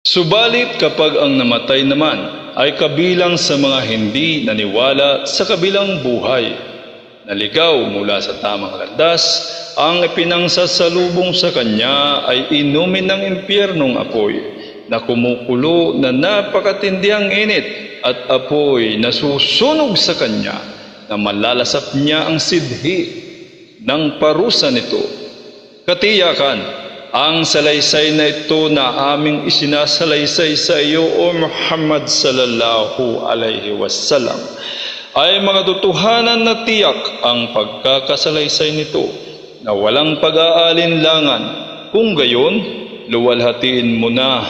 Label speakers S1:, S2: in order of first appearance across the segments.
S1: Subalit kapag ang namatay naman ay kabilang sa mga hindi naniwala sa kabilang buhay, naligaw mula sa tamang landas, ang ipinangsasalubong sa kanya ay inumin ng impyernong apoy na kumukulo na napakatindihang init at apoy na susunog sa kanya na malalasap niya ang sidhi ng parusa nito. Katiyakan, ang salaysay na ito na aming isinasalaysay sa iyo, O Muhammad sallallahu alaihi wasallam, ay mga totohanan na tiyak ang pagkakasalaysay nito na walang pag-aalinlangan. Kung gayon, luwalhatiin mo na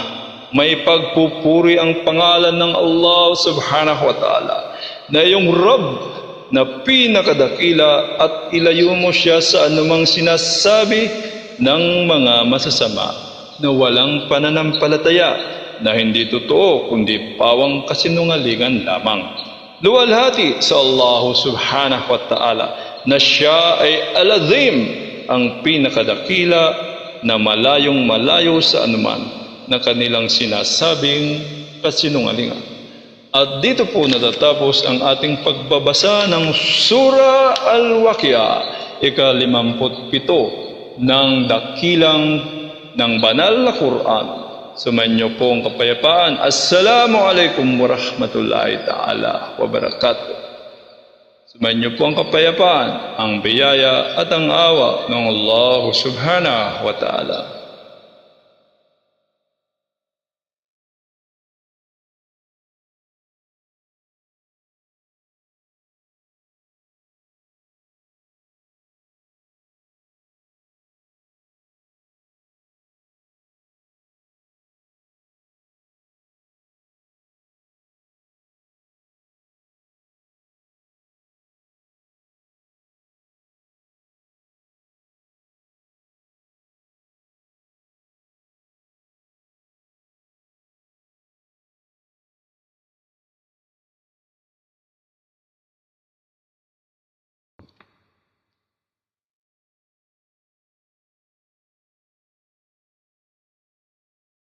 S1: may pagpupuri ang pangalan ng Allah subhanahu wa ta'ala na iyong Rabb na pinakadakila, at ilayo mo siya sa anumang sinasabi ng mga masasama na walang pananampalataya, na hindi totoo kundi pawang kasinungalingan lamang. Luwalhati sa Allah subhanahu wa ta'ala na siya ay Al-Azim, ang pinakadakila, na malayong malayo sa anuman na kanilang sinasabing kasinungalingan. At dito po natatapos ang ating pagbabasa ng Surah Al-Waqiah, ika-57 ng dakilang ng banal na Quran. Sumainyo po ang kapayapaan. Assalamualaikum warahmatullahi ta'ala wabarakatuh. Sumainyo po ang kapayapaan, ang biyaya at ang awa ng Allah subhanahu wa ta'ala.